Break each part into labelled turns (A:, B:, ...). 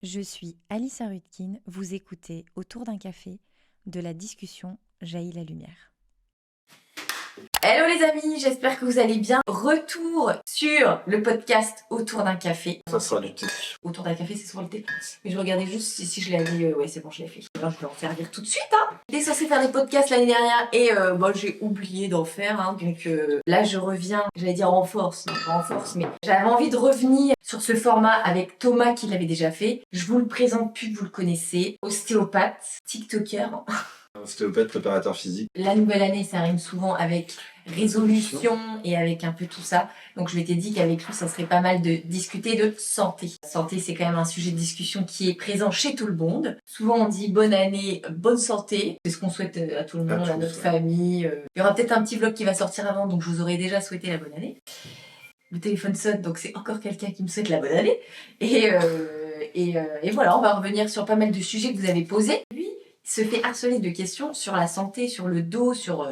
A: Je suis Alice Arutkin, vous écoutez Autour d'un café, de la discussion jaillit la lumière.
B: Hello les amis, j'espère que vous allez bien. Retour sur le podcast Autour d'un café.
C: Ça sera du thé.
B: Autour d'un café, c'est sur le thé. Mais je regardais juste si je l'avais... ouais, c'est bon, je l'ai fait. Alors, je vais en faire lire tout de suite. J'étais censée faire des podcasts l'année dernière et j'ai oublié d'en faire. Donc là, je reviens, j'allais dire en force. Non, pas en force, mais j'avais envie de revenir sur ce format avec Thomas qui l'avait déjà fait. Je vous le présente plus que vous le connaissez. Ostéopathe, TikToker.
C: Ostéopathe, préparateur physique.
B: La nouvelle année, ça rime souvent avec résolution et avec un peu tout ça. Donc je m'étais dit qu'avec lui, ça serait pas mal de discuter de santé. Santé, c'est quand même un sujet de discussion qui est présent chez tout le monde. Souvent, on dit bonne année, bonne santé. C'est ce qu'on souhaite à tout le monde, à notre famille. Il y aura peut-être un petit vlog qui va sortir avant, donc je vous aurais déjà souhaité la bonne année. Le téléphone sonne, donc c'est encore quelqu'un qui me souhaite la bonne année. Et voilà, on va revenir sur pas mal de sujets que vous avez posés. Lui, il se fait harceler de questions sur la santé, sur le dos, sur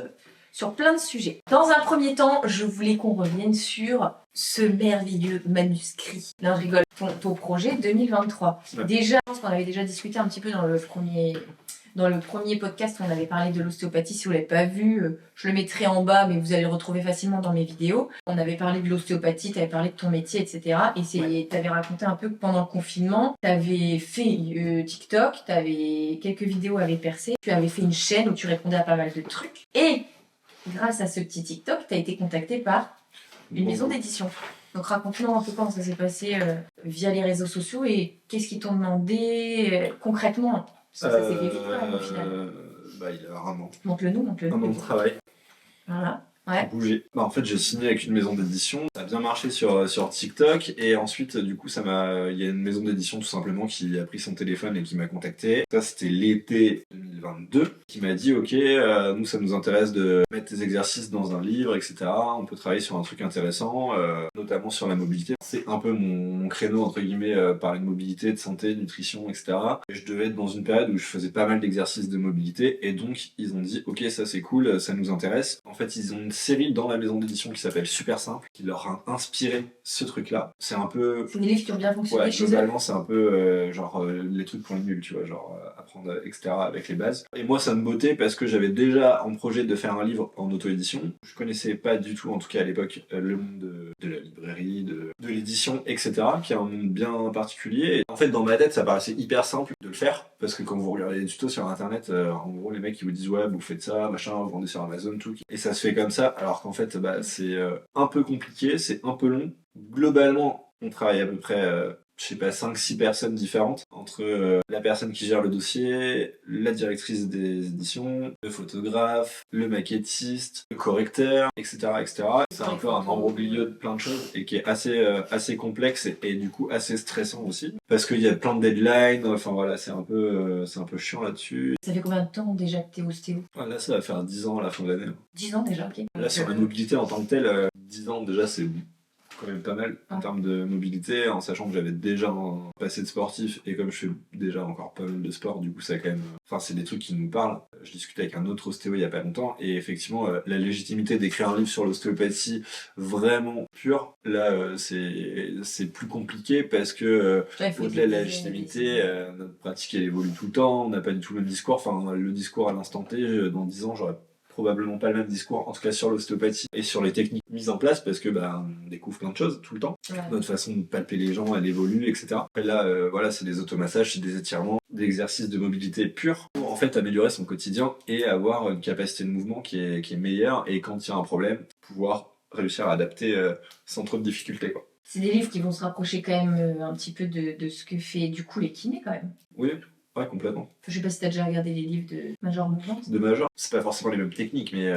B: plein de sujets. Dans un premier temps, je voulais qu'on revienne sur ce merveilleux manuscrit. Non, je rigole. Ton projet 2023. Ouais. Déjà, je pense qu'on avait déjà discuté un petit peu dans le premier podcast, on avait parlé de l'ostéopathie. Si vous ne l'avez pas vu, je le mettrai en bas, mais vous allez le retrouver facilement dans mes vidéos. On avait parlé de l'ostéopathie, tu avais parlé de ton métier, etc. Et tu avais raconté un peu que pendant le confinement, tu avais fait TikTok, quelques vidéos avaient percé, tu avais fait une chaîne où tu répondais à pas mal de trucs. Et grâce à ce petit TikTok, tu as été contacté par une maison d'édition. Donc raconte-nous un peu comment ça s'est passé via les réseaux sociaux et qu'est-ce qu'ils t'ont demandé concrètement. Ça s'est fait vite quand même au final.
C: Il y a un an.
B: Montre-le-nous.
C: Un an de travail.
B: Voilà. Ouais.
C: Bouger. En fait, j'ai signé avec une maison d'édition. Ça a bien marché sur TikTok. Et ensuite, du coup, il y a une maison d'édition tout simplement qui a pris son téléphone et qui m'a contacté. Ça, c'était l'été 2022. Qui m'a dit, OK, nous, ça nous intéresse de mettre tes exercices dans un livre, etc. On peut travailler sur un truc intéressant, notamment sur la mobilité. C'est un peu mon créneau, entre guillemets, parler de mobilité, de santé, de nutrition, etc. Et je devais être dans une période où je faisais pas mal d'exercices de mobilité. Et donc, ils ont dit, OK, ça c'est cool, ça nous intéresse. En fait, ils ont une série dans la maison d'édition qui s'appelle Super Simple, qui leur a inspiré ce truc-là. C'est un peu...
B: C'est des livres qui ont bien fonctionné chez eux.
C: Globalement, c'est un peu les trucs pour les nuls, tu vois, apprendre, etc. avec les bases. Et moi, ça me bottait parce que j'avais déjà en projet de faire un livre en auto-édition. Je connaissais pas du tout, en tout cas à l'époque, le monde de la librairie, de l'édition, etc., qui est un monde bien particulier. Et en fait, dans ma tête, ça paraissait hyper simple de le faire, parce que quand vous regardez les tutos sur Internet, en gros, les mecs, ils vous disent, ouais, vous faites ça, machin, vous vendez sur Amazon, tout. Et ça se fait comme ça, alors qu'en fait, c'est un peu compliqué, c'est un peu long. Globalement, on travaille à peu près... 5-6 personnes différentes, entre la personne qui gère le dossier, la directrice des éditions, le photographe, le maquettiste, le correcteur, etc. C'est un peu un embroglio de plein de choses et qui est assez complexe et du coup assez stressant aussi, parce qu'il y a plein de deadlines, enfin voilà, c'est un peu chiant là-dessus.
B: Ça fait combien de temps déjà que t'es ostéo ?
C: Là, ça va faire 10 ans à la fin de l'année.
B: 10 ans déjà, ok.
C: Là, sur la mobilité en tant que telle, 10 ans déjà, c'est quand même pas mal en termes de mobilité, en sachant que j'avais déjà un passé de sportif et comme je fais déjà encore pas mal de sport, du coup ça quand même... Enfin, c'est des trucs qui nous parlent. Je discutais avec un autre ostéo il y a pas longtemps et effectivement la légitimité d'écrire un livre sur l'ostéopathie vraiment pure, là c'est plus compliqué parce que au-delà de la légitimité, notre pratique elle évolue tout le temps, on n'a pas du tout le même discours, enfin le discours à l'instant T, dans 10 ans j'aurais probablement pas le même discours, en tout cas sur l'ostéopathie et sur les techniques mises en place, parce que on découvre plein de choses tout le temps. Ouais. Notre façon de palper les gens, elle évolue, etc. Et là, c'est des automassages, c'est des étirements, des exercices de mobilité pure pour en fait améliorer son quotidien et avoir une capacité de mouvement qui est meilleure, et quand il y a un problème, pouvoir réussir à adapter sans trop de difficultés, quoi.
B: C'est des livres qui vont se rapprocher quand même un petit peu de ce que fait du coup les kinés quand même.
C: Oui. Ouais, complètement.
B: Je sais pas si t'as déjà regardé les livres de Major Mouvement.
C: De Major, c'est pas forcément les mêmes techniques, mais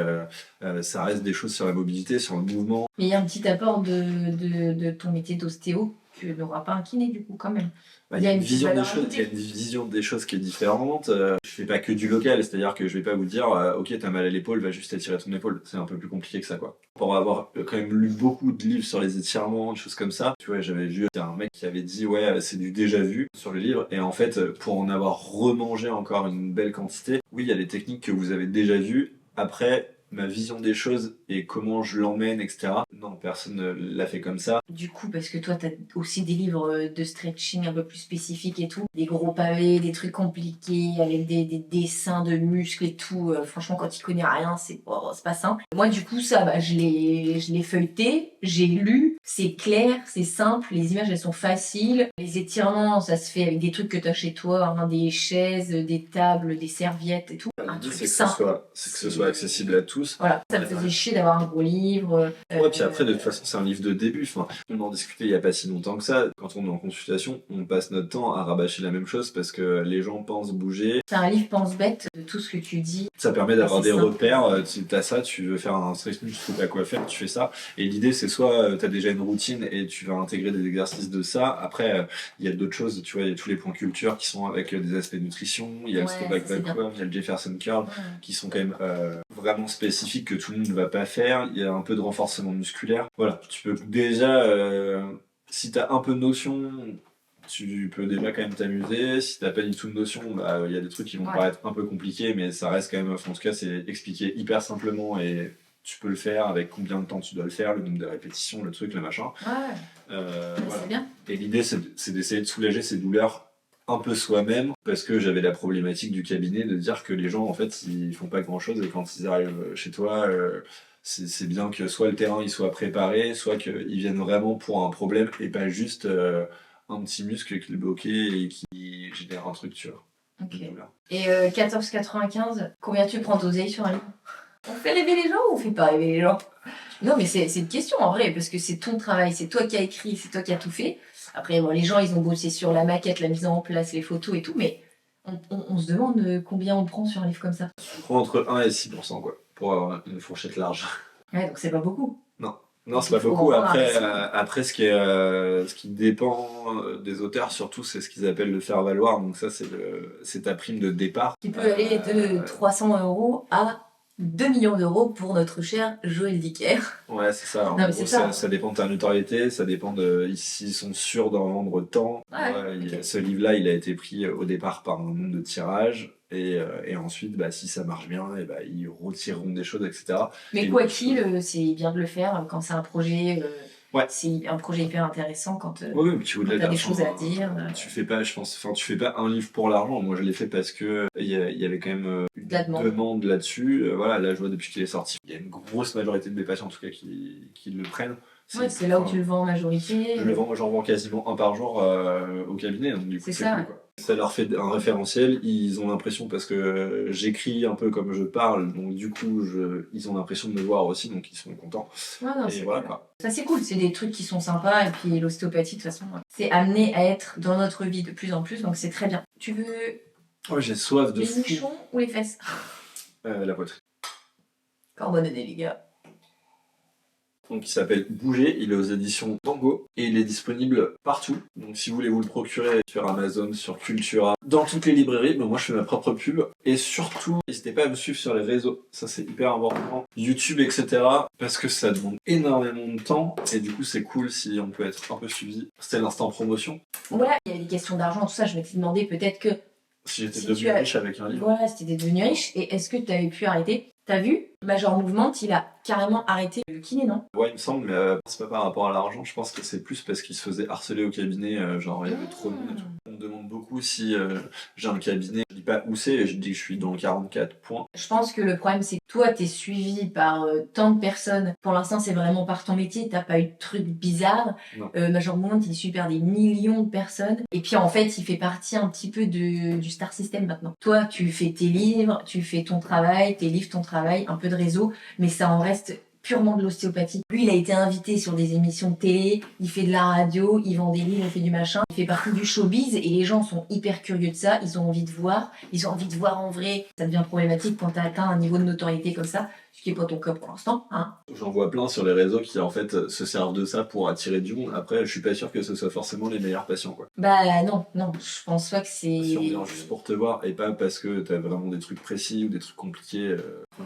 C: ça reste des choses sur la mobilité, sur le mouvement.
B: Mais il y a un petit apport de ton métier d'ostéo que n'aura pas un kiné du coup quand même.
C: Il y a une vision des choses, il y a une vision des choses qui est différente. Je fais pas que du local, c'est-à-dire que je vais pas vous dire ok, t'as mal à l'épaule, va juste étirer ton épaule. C'est un peu plus compliqué que ça, quoi. Pour avoir quand même lu beaucoup de livres sur les étirements, des choses comme ça, tu vois, j'avais vu un mec qui avait dit ouais, c'est du déjà vu sur le livre, et en fait pour en avoir remangé encore une belle quantité, oui, il y a des techniques que vous avez déjà vues. Après, ma vision des choses et comment je l'emmène, etc. Non, personne ne l'a fait comme ça.
B: Du coup, parce que toi, t'as aussi des livres de stretching un peu plus spécifiques et tout. Des gros pavés, des trucs compliqués, avec des dessins de muscles et tout. Franchement, quand il connaît rien, c'est pas simple. Moi, du coup, ça, je l'ai feuilleté, j'ai lu. C'est clair, c'est simple, les images, elles sont faciles. Les étirements, ça se fait avec des trucs que t'as chez toi, hein, des chaises, des tables, des serviettes et tout. Un
C: L'idée,
B: truc
C: c'est que
B: simple.
C: ce soit accessible à tous.
B: Voilà, ça me faisait chier d'avoir un gros livre.
C: Ouais, puis après, de toute façon, c'est un livre de début. Enfin, on en discutait il y a pas si longtemps que ça. Quand on est en consultation, on passe notre temps à rabâcher la même chose parce que les gens pensent bouger.
B: C'est un livre pense-bête de tout ce que tu dis.
C: Ça permet d'avoir
B: C'est
C: des
B: simple.
C: repères. Tu as ça, tu veux faire un stretching, tu sais pas quoi faire, tu fais ça. Et l'idée, c'est soit tu as déjà une routine et tu vas intégrer des exercices de ça. Après, il y a d'autres choses. Tu vois, il y a tous les points culture qui sont avec des aspects nutrition. Il y a le step back
B: ça, c'est bien.
C: backward, il y a le Jefferson curl
B: Ouais.
C: qui sont quand même vraiment spécifiques que tout le monde ne va pas faire. Il y a un peu de renforcement musculaire. Voilà, tu peux déjà, si tu as un peu de notion, tu peux déjà quand même t'amuser. Si t'as pas du tout de notion, il y a des trucs qui vont paraître un peu compliqués, mais ça reste quand même, en tout cas, c'est expliqué hyper simplement et tu peux le faire avec combien de temps tu dois le faire, le nombre de répétitions, le truc, le machin. Voilà.
B: C'est bien.
C: Et l'idée, c'est d'essayer de soulager ces douleurs un peu soi-même, parce que j'avais la problématique du cabinet de dire que les gens, en fait, ils font pas grand-chose et quand ils arrivent chez toi, c'est bien que soit le terrain il soit préparé, soit qu'ils viennent vraiment pour un problème et pas juste un petit muscle qui est bloqué et qui génère un truc, tu vois.
B: Ok.
C: de douleur.
B: Et 14,95, combien tu prends d'oseille sur un livre? On fait rêver les gens ou on fait pas rêver les gens? Non, mais c'est une question en vrai, parce que c'est ton travail, c'est toi qui as écrit, c'est toi qui as tout fait. Après, bon, les gens, ils ont bossé sur la maquette, la mise en place, les photos et tout, mais on se demande combien on prend sur un livre comme ça.
C: Je prends entre 1 et 6%, quoi, pour avoir une fourchette large.
B: Ouais, donc c'est pas beaucoup.
C: Non, c'est
B: Il
C: pas
B: faut
C: beaucoup.
B: en prendre un
C: Après,
B: maximum.
C: après ce qui dépend des auteurs, surtout, c'est ce qu'ils appellent le faire valoir. Donc ça, c'est ta prime de départ.
B: Qui peut aller de 300 € à 2 millions d'euros pour notre cher Joël Dicker.
C: Ouais, c'est ça. En
B: Non, mais
C: gros,
B: c'est ça.
C: ça dépend de ta notoriété, ça dépend de s'ils sont sûrs d'en vendre tant.
B: Ok.
C: Ce livre-là, il a été pris au départ par un nombre de tirages. Et ensuite, si ça marche bien, ils retireront des choses, etc.
B: Mais
C: Et
B: quoi
C: donc,
B: qu'il, c'est bien de le faire quand c'est un projet.
C: Ouais.
B: C'est un projet hyper intéressant quand
C: Oui, puis au-delà de
B: t'as des
C: l'argent,
B: choses à dire.
C: tu fais pas, je pense, enfin, tu fais pas un livre pour l'argent. Moi, je l'ai fait parce que il y avait quand même une
B: De la demande.
C: demande là-dessus. Voilà, là, je vois depuis qu'il est sorti, il y a une grosse majorité de mes patients, en tout cas, qui le prennent.
B: Ouais, c'est là où
C: enfin,
B: tu le vends en majorité.
C: j'en vends quasiment un par jour au cabinet, donc du coup,
B: C'est
C: c'est
B: ça,
C: cool,
B: ouais.
C: quoi. Ça leur fait un référentiel, ils ont l'impression, parce que j'écris un peu comme je parle, donc du coup, ils ont l'impression de me voir aussi, donc ils sont contents.
B: Ouais, non,
C: Et
B: c'est
C: voilà,
B: cool.
C: quoi.
B: Ça, c'est cool. C'est des trucs qui sont sympas. Et puis l'ostéopathie, de toute façon, c'est amené à être dans notre vie de plus en plus. Donc c'est très bien. Tu veux
C: Ouais, j'ai soif de
B: les
C: fou.
B: nichons ou les fesses?
C: La poitrine.
B: Corbonné, les gars.
C: Donc il s'appelle Bouger, il est aux éditions Tango et il est disponible partout. Donc si vous voulez vous le procurer sur Amazon, sur Cultura, dans toutes les librairies, mais moi je fais ma propre pub. Et surtout, n'hésitez pas à me suivre sur les réseaux, ça c'est hyper important. YouTube, etc. Parce que ça demande énormément de temps et du coup c'est cool si on peut être un peu suivi. C'était l'instant promotion.
B: Voilà, il y avait des questions d'argent, tout ça. Je m'étais demandé peut-être que
C: Si j'étais
B: Si
C: devenu
B: tu as-
C: riche avec un livre.
B: voilà, c'était devenu riche. Et est-ce que tu avais pu arrêter? T'as vu? Major Movement, il a carrément arrêté le kiné, non?
C: Ouais, il me semble, mais c'est pas par rapport à l'argent, je pense que c'est plus parce qu'il se faisait harceler au cabinet, genre il y avait trop de monde et tout. On me demande beaucoup si j'ai un cabinet, je dis pas où c'est, je dis que je suis dans le 44 points.
B: Je pense que le problème, c'est que toi, t'es suivi par tant de personnes. Pour l'instant, c'est vraiment par ton métier. T'as pas eu de trucs bizarres.
C: Non.
B: Major Movement, il est suivi par des millions de personnes. Et puis, en fait, il fait partie un petit peu du star system maintenant. Toi, tu fais tes livres, tu fais ton travail, tes livres, ton travail, un peu de réseau, mais ça en reste purement de l'ostéopathie. Lui, il a été invité sur des émissions de télé, il fait de la radio, il vend des livres, il fait du machin. Il fait partie du showbiz et les gens sont hyper curieux de ça. Ils ont envie de voir. Ils ont envie de voir en vrai. Ça devient problématique quand t'as atteint un niveau de notoriété comme ça, ce qui est pas ton cas pour l'instant, hein.
C: J'en vois plein sur les réseaux qui en fait se servent de ça pour attirer du monde. Après, je suis pas sûr que ce soit forcément les meilleurs patients, quoi.
B: Bah non, je pense pas que c'est...
C: Si on vient juste pour te voir et pas parce que t'as vraiment des trucs précis ou des trucs compliqués,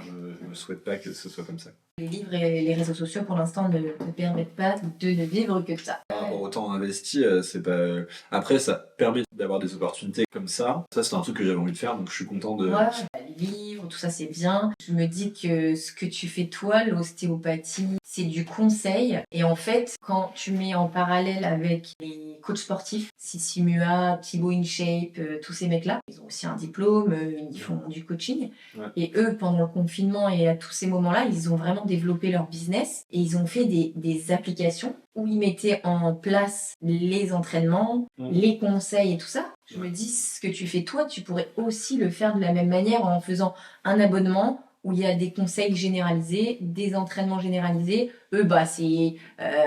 C: je me souhaite pas que ce soit comme ça.
B: Les livres et les réseaux sociaux, pour l'instant, ne permettent pas de ne vivre que de ça.
C: Par rapport au temps investi, c'est pas. Après, ça permet d'avoir des opportunités comme ça. Ça, c'est un truc que j'avais envie de faire, donc je suis content de.
B: Ouais, les livres, tout ça, c'est bien. Je me dis que ce que tu fais toi, l'ostéopathie, c'est du conseil. Et en fait, quand tu mets en parallèle avec les coachs sportifs, Sissi Mua, Thibaut InShape, tous ces mecs-là, ils ont aussi un diplôme, ils font du coaching.
C: Ouais.
B: Et eux, pendant le confinement et à tous ces moments-là, ils ont vraiment développé leur business et ils ont fait des applications où ils mettaient en place les entraînements, les conseils et tout ça. Je me dis, ce que tu fais toi, tu pourrais aussi le faire de la même manière en faisant un abonnement où il y a des conseils généralisés, des entraînements généralisés. Eux, c'est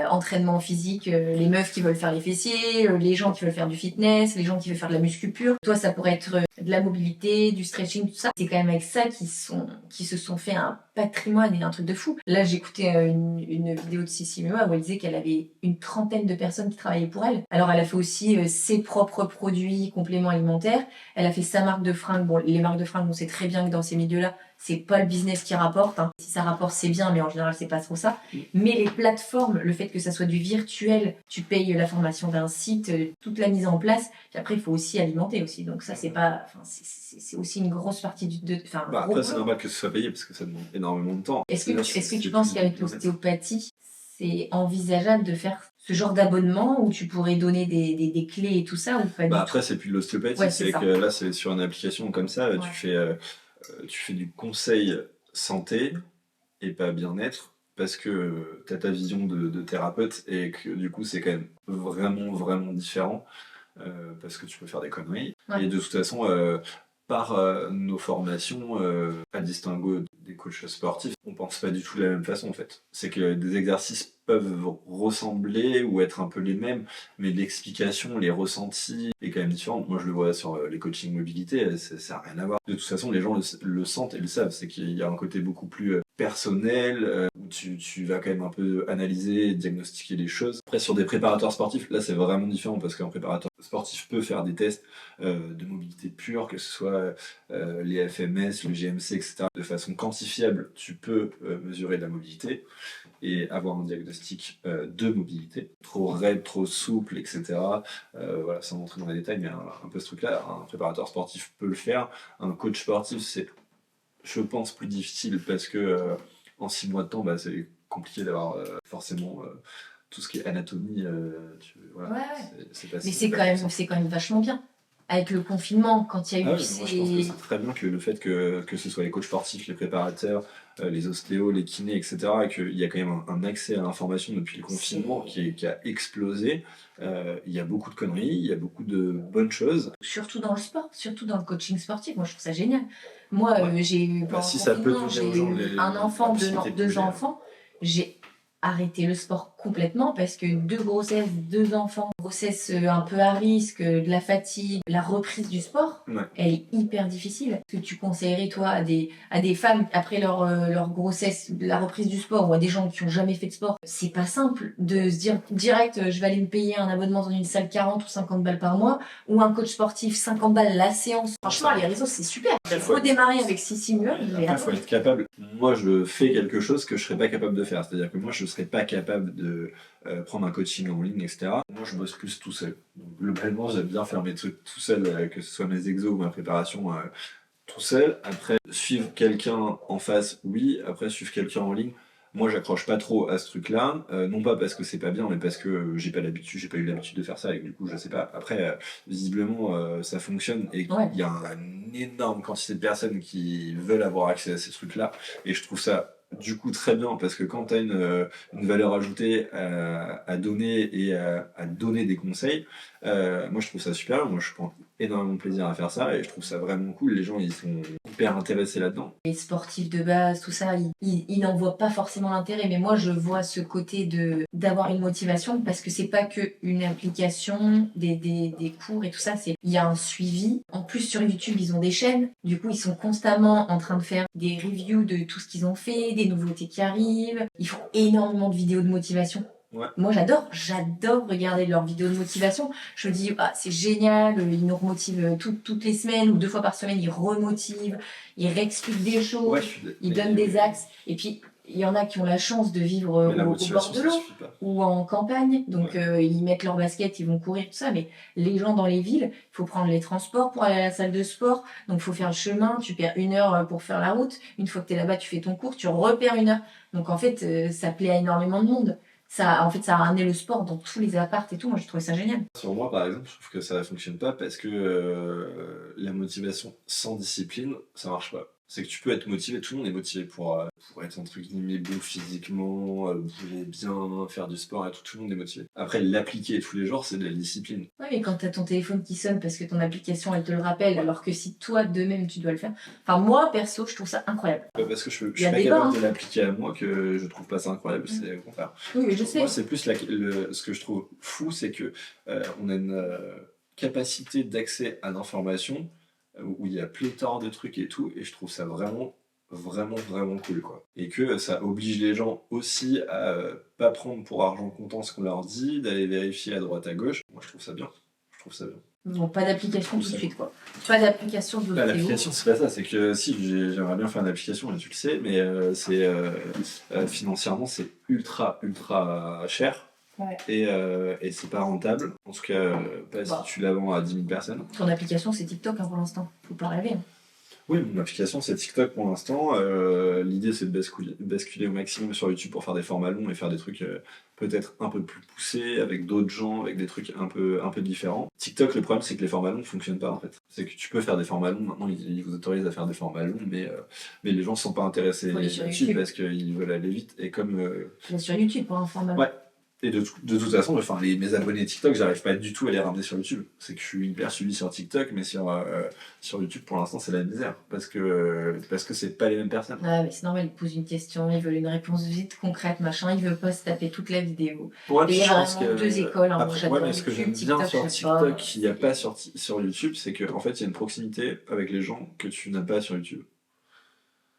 B: entraînement physique, les meufs qui veulent faire les fessiers, les gens qui veulent faire du fitness, les gens qui veulent faire de la muscu pure. Toi, ça pourrait être de la mobilité, du stretching, tout ça. C'est quand même avec ça qui se sont fait un patrimoine et un truc de fou. Là, j'écoutais une vidéo de Sissi Mua où elle disait qu'elle avait une 30aine de personnes qui travaillaient pour elle. Alors, elle a fait aussi ses propres produits, compléments alimentaires. Elle a fait sa marque de fringues. Bon, les marques de fringues, on sait très bien que dans ces milieux-là, c'est pas le business qui rapporte. Hein. Si ça rapporte, c'est bien, mais en général, c'est pas trop ça. Mais les plateformes, le fait que ça soit du virtuel, tu payes la formation d'un site, toute la mise en place, puis après, il faut aussi alimenter aussi. Donc ça, c'est pas... c'est aussi une grosse partie du...
C: Après, c'est normal que ce soit payé parce que ça demande énormément de temps.
B: Est-ce que tu penses qu'avec l'ostéopathie, c'est envisageable de faire ce genre d'abonnement où tu pourrais donner des clés et tout ça ou pas du
C: Après, c'est plus de l'ostéopathie.
B: Ouais,
C: c'est que là, c'est sur une application comme ça,
B: Ouais.
C: tu fais du conseil santé et pas bien-être parce que tu as ta vision de thérapeute et que du coup, c'est quand même vraiment, vraiment différent parce que tu peux faire des conneries.
B: Ouais.
C: Et de toute façon, par nos formations, à distinguo des coachs sportifs, on pense pas du tout de la même façon en fait. C'est que des exercices peuvent ressembler ou être un peu les mêmes, mais l'explication, les ressentis est quand même différente. Moi je le vois sur les coachings mobilité, ça n'a rien à voir. De toute façon, les gens le sentent et le savent, c'est qu'il y a un côté beaucoup plus personnel, où tu vas quand même un peu analyser, diagnostiquer les choses. Après sur des préparateurs sportifs, là c'est vraiment différent parce qu'un préparateur sportif peut faire des tests de mobilité pure, que ce soit les FMS, le GMC, etc. De façon quantifiable, tu peux mesurer de la mobilité et avoir un diagnostic de mobilité. Trop raide, trop souple, etc. Voilà, sans rentrer dans les détails, mais un peu ce truc-là, un préparateur sportif peut le faire. Un coach sportif, c'est, je pense, plus difficile parce que en 6 mois de temps, c'est compliqué d'avoir forcément tout ce qui est anatomie. Voilà,
B: Ouais.
C: c'est pas
B: Mais
C: si
B: c'est quand même vachement bien. Avec le confinement, quand il y a eu
C: moi, je pense que c'est très bien que le fait que ce soit les coachs sportifs, les préparateurs, les ostéos, les kinés, etc., et qu'il y a quand même un accès à l'information depuis le confinement qui a explosé. Il y a beaucoup de conneries, il y a beaucoup de bonnes choses.
B: Surtout dans le sport, surtout dans le coaching sportif. Moi, je trouve ça génial. Moi, j'ai eu pendant
C: si
B: le
C: ça peut
B: confinement,
C: donner aux
B: j'ai
C: gens
B: eu un enfant,
C: la possibilité de
B: deux
C: bouger.
B: enfants. J'ai arrêté le sport complètement parce que 2 grossesses, 2 enfants, grossesse un peu à risque, de la fatigue, la reprise du sport,
C: Ouais.
B: elle est hyper difficile. Est-ce que tu conseillerais, toi, à des femmes, après leur grossesse, la reprise du sport, ou à des gens qui n'ont jamais fait de sport, c'est pas simple de se dire direct, je vais aller me payer un abonnement dans une salle 40 ou 50 balles par mois, ou un coach sportif 50 balles la séance. Franchement, les réseaux, c'est super. Il faut démarrer avec Sissi Mua.
C: Après, il faut être capable. Moi, je fais quelque chose que je serais pas capable de faire. C'est-à-dire que moi, je serais pas capable de prendre un coaching en ligne, etc. Moi, je bosse plus tout seul. Donc, globalement, j'aime bien faire mes trucs tout seul, que ce soit mes exos ou ma préparation tout seul. Après, suivre quelqu'un en face, oui. Après, suivre quelqu'un en ligne, moi, j'accroche pas trop à ce truc-là. Non pas parce que c'est pas bien, mais parce que j'ai pas eu l'habitude de faire ça. Et du coup, je sais pas. Après, visiblement, ça fonctionne. Et il y a une énorme quantité de personnes qui veulent avoir accès à ces trucs-là. Et je trouve ça du coup très bien parce que quand tu as une valeur ajoutée à donner et à donner des conseils, moi je trouve ça super. Moi je prends énormément de plaisir à faire ça et je trouve ça vraiment cool. Les gens ils sont hyper intéressés là-dedans.
B: Les sportifs de base, tout ça, ils n'en voient pas forcément l'intérêt, mais moi je vois ce côté d'avoir une motivation parce que c'est pas que une application, des cours et tout ça, il y a un suivi. En plus sur YouTube ils ont des chaînes, du coup ils sont constamment en train de faire des reviews de tout ce qu'ils ont fait, des nouveautés qui arrivent. Ils font énormément de vidéos de motivation.
C: Ouais.
B: Moi j'adore regarder leurs vidéos de motivation. Je me dis c'est génial, ils nous remotivent toutes les semaines ou 2 fois par semaine, ils remotivent, ils réexpliquent des choses, ils donnent des axes. Et puis il y en a qui ont la chance de vivre
C: Mais la
B: au bord
C: motivation,
B: de
C: ça
B: l'eau
C: suffit pas.
B: ou en campagne, donc ils mettent leur basket, ils vont courir, tout ça, mais les gens dans les villes, il faut prendre les transports pour aller à la salle de sport, donc il faut faire le chemin, tu perds 1 heure pour faire la route, une fois que tu es là-bas, tu fais ton cours, tu repères 1 heure. Donc en fait, ça plaît à énormément de monde. Ça, en fait, ça a ramené le sport dans tous les apparts et tout, moi j'ai trouvé ça génial.
C: Sur moi, par exemple, je trouve que ça ne fonctionne pas parce que la motivation sans discipline, ça marche pas. C'est que tu peux être motivé, tout le monde est motivé pour être entre guillemets bon physiquement, bouger bien, faire du sport et tout le monde est motivé. Après, l'appliquer tous les jours, c'est de la discipline.
B: Ouais, mais quand t'as ton téléphone qui sonne parce que ton application elle te le rappelle, alors que si toi de même tu dois le faire. Enfin, moi perso, je trouve ça incroyable.
C: Pas parce que je
B: Il y a
C: suis pas
B: des
C: capable
B: bas,
C: de l'appliquer à moi que je trouve pas ça incroyable, c'est au contraire.
B: Oui, mais je sais.
C: Moi, c'est plus ce que je trouve fou, c'est que on a une capacité d'accès à l'information où il y a pléthore de trucs et tout, et je trouve ça vraiment, vraiment, vraiment cool, quoi. Et que ça oblige les gens aussi à pas prendre pour argent comptant ce qu'on leur dit, d'aller vérifier à droite à gauche. Moi, je trouve ça bien. Je trouve ça bien.
B: Bon, pas d'application tout de suite, quoi. Pas d'application de
C: Bah,
B: vidéo.
C: l'application, c'est pas ça, c'est que si j'aimerais bien faire une application, et tu le sais, mais financièrement, c'est ultra, ultra cher.
B: Ouais.
C: Et c'est pas rentable, en tout cas pas
B: Bah.
C: si tu la vends à 10 000 personnes.
B: Ton application, c'est TikTok pour l'instant. Faut pas rêver.
C: Oui, mon application c'est TikTok pour l'instant. L'idée c'est de basculer au maximum sur YouTube pour faire des formats longs et faire des trucs peut-être un peu plus poussés, avec d'autres gens, avec des trucs un peu différents. TikTok, le problème c'est que les formats longs ne fonctionnent pas en fait. C'est que tu peux faire des formats longs, maintenant ils vous autorisent à faire des formats longs, mais les gens ne sont pas intéressés là-dessus parce qu'ils veulent aller vite. Et comme.
B: Sur YouTube pour un format.
C: Ouais. Et de toute façon, enfin, mes abonnés TikTok, j'arrive pas du tout à les ramener sur YouTube. C'est que je suis hyper suivi sur TikTok, mais sur YouTube, pour l'instant, c'est la misère. Parce que c'est pas les mêmes personnes.
B: Ouais, mais c'est normal, ils posent une question, ils veulent une réponse vite, concrète, machin, ils veulent pas se taper toute la vidéo.
C: Ouais,
B: Et il y a
C: je pense
B: vraiment
C: que...
B: deux écoles, hein.
C: Après,
B: Moi,
C: ouais, mais ce que j'aime bien sur
B: je sais
C: TikTok,
B: pas.
C: qu'il n'y a pas sur YouTube, c'est qu'en fait, il y a une proximité avec les gens que tu n'as pas sur YouTube.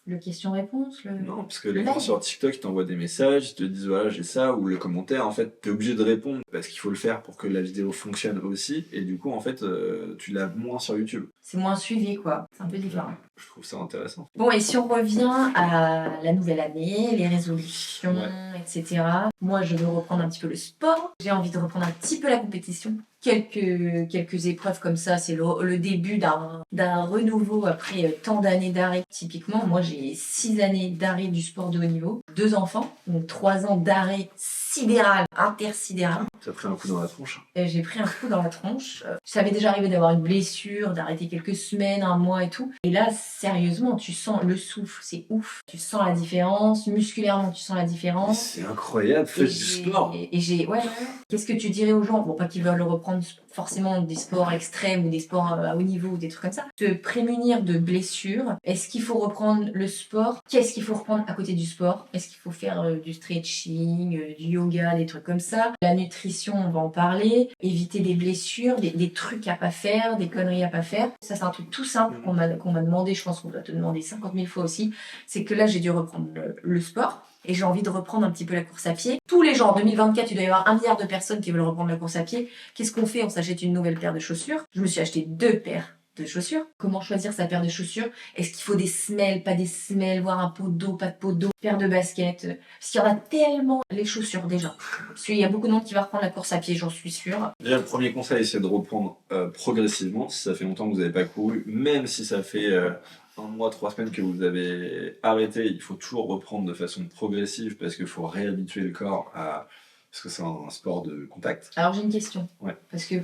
B: Le question-réponse,
C: Non, parce que les
B: le
C: gens
B: live.
C: sur TikTok, ils t'envoient des messages, ils te disent voilà, j'ai ça, ou le commentaire, en fait, t'es obligé de répondre parce qu'il faut le faire pour que la vidéo fonctionne aussi, et du coup, en fait, tu l'as moins sur YouTube.
B: C'est moins suivi, quoi. C'est un peu différent.
C: Je trouve ça intéressant.
B: Bon, et si on revient à la nouvelle année, les résolutions,
C: Ouais.
B: etc. Moi, je veux reprendre un petit peu le sport. J'ai envie de reprendre un petit peu la compétition. Quelques épreuves comme ça, c'est le début d'un renouveau après tant d'années d'arrêt. Typiquement, moi, j'ai 6 années d'arrêt du sport de haut niveau, 2 enfants, donc 3 ans d'arrêt sidéral, intersidéral.
C: Ça a pris un coup dans la tronche.
B: J'ai pris un coup dans la tronche. Ça m'est déjà arrivé d'avoir une blessure, d'arrêter quelques semaines, un mois et tout. Et là, sérieusement, tu sens le souffle, c'est ouf. Tu sens la différence, musculairement, tu sens la différence.
C: C'est incroyable, faites du sport.
B: Ouais. Qu'est-ce que tu dirais aux gens, bon, pas qu'ils veulent reprendre forcément des sports extrêmes ou des sports à haut niveau ou des trucs comme ça, te prémunir de blessures. Est-ce qu'il faut reprendre le sport? Qu'est-ce qu'il faut reprendre à côté du sport? Est-ce qu'il faut faire du stretching, du yoga, des trucs comme ça? La nutrition, on va en parler. Éviter des blessures, des trucs à pas faire, des conneries à pas faire. Ça, c'est un truc tout simple qu'on m'a demandé, je pense qu'on doit te demander 50 000 fois aussi. C'est que là, j'ai dû reprendre le sport. Et j'ai envie de reprendre un petit peu la course à pied. Tous les gens, en 2024, il doit y avoir 1 milliard de personnes qui veulent reprendre la course à pied. Qu'est-ce qu'on fait? On s'achète une nouvelle paire de chaussures. Je me suis acheté 2 paires de chaussures. Comment choisir sa paire de chaussures? Est-ce qu'il faut des semelles, pas des semelles, voir un pot d'eau, pas de pot d'eau, paire de baskets? Parce qu'il y en a tellement, les chaussures déjà. Parce qu'il y a beaucoup de monde qui va reprendre la course à pied, j'en suis sûre.
C: Déjà, le premier conseil, c'est de reprendre progressivement. Si ça fait longtemps que vous n'avez pas couru, même si ça fait 1 mois, 3 semaines que vous avez arrêté, il faut toujours reprendre de façon progressive parce qu'il faut réhabituer le corps à... Parce que c'est un sport de contact.
B: Alors j'ai une question.
C: Ouais.
B: Parce que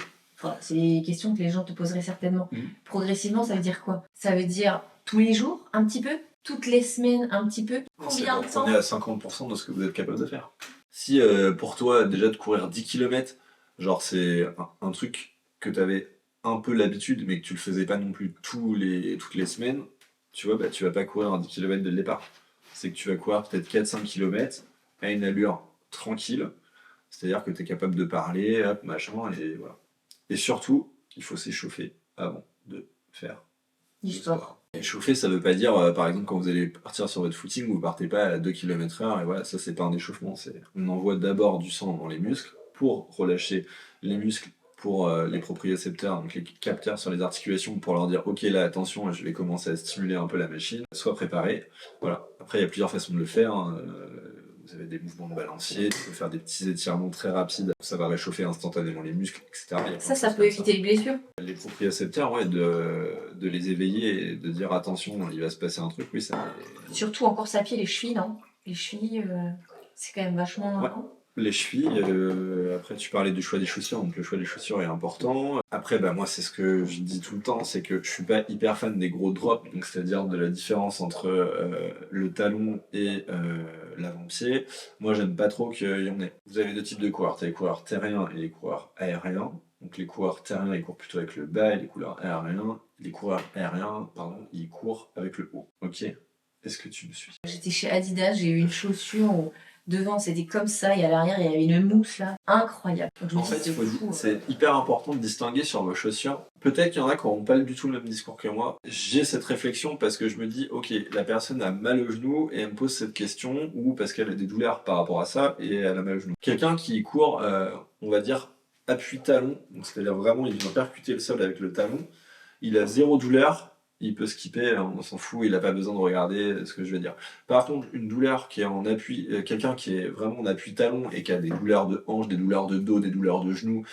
B: c'est des questions que les gens te poseraient certainement. Progressivement, ça veut dire quoi? Ça veut dire tous les jours, un petit peu? Toutes les semaines, un petit peu? Combien de temps?
C: On est à 50% de ce que vous êtes capable de faire. Si pour toi, déjà de courir 10 km, genre c'est un truc que tu avais un peu l'habitude, mais que tu le faisais pas non plus toutes les semaines, tu vois, bah, tu vas pas courir un 10 km dès le départ. C'est que tu vas courir peut-être 4-5 km à une allure tranquille, c'est-à-dire que tu es capable de parler, hop, machin, et voilà. Et surtout, il faut s'échauffer avant de faire
B: Du sport.
C: Échauffer, ça veut pas dire, par exemple, quand vous allez partir sur votre footing, vous partez pas à 2 km/h, et voilà, ça c'est pas un échauffement, on envoie d'abord du sang dans les muscles pour relâcher les muscles pour les propriocepteurs, donc les capteurs sur les articulations, pour leur dire ok là attention, je vais commencer à stimuler un peu la machine, sois préparé. Voilà. Après il y a plusieurs façons de le faire. Vous avez des mouvements de balancier, tu peux faire des petits étirements très rapides, ça va réchauffer instantanément les muscles, etc.
B: Ça peut éviter les blessures.
C: Les propriocepteurs, ouais, de les éveiller et de dire attention, il va se passer un truc, oui, ça.
B: Surtout en course à pied, les chevilles, non? Les chevilles, c'est quand même vachement.
C: Ouais. Les chevilles, après tu parlais du choix des chaussures, donc le choix des chaussures est important. Après, moi c'est ce que je dis tout le temps, c'est que je suis pas hyper fan des gros drops, donc c'est-à-dire de la différence entre le talon et l'avant-pied. Moi j'aime pas trop qu'il y en ait. Vous avez deux types de coureurs, t'as les coureurs terriens et les coureurs aériens. Donc les coureurs terriens ils courent plutôt avec le bas et les coureurs aériens, ils courent avec le haut. Ok? Est-ce que tu me suis?
B: J'étais chez Adidas, j'ai eu une chaussure où devant c'était comme ça et à l'arrière il y avait une mousse là, incroyable. Donc,
C: En fait, c'est hyper important de distinguer sur vos chaussures. Peut-être qu'il y en a qui n'auront pas du tout le même discours que moi. J'ai cette réflexion parce que je me dis, ok, la personne a mal au genou et elle me pose cette question, ou parce qu'elle a des douleurs par rapport à ça et elle a mal au genou. Quelqu'un qui court, on va dire, appui talon, donc c'est-à-dire vraiment il vient percuter le sol avec le talon, il a zéro douleur. Il peut skipper, on s'en fout, il n'a pas besoin de regarder ce que je veux dire. Par contre, une douleur qui est en appui, quelqu'un qui est vraiment en appui talon et qui a des douleurs de hanche, des douleurs de dos, des douleurs de genoux,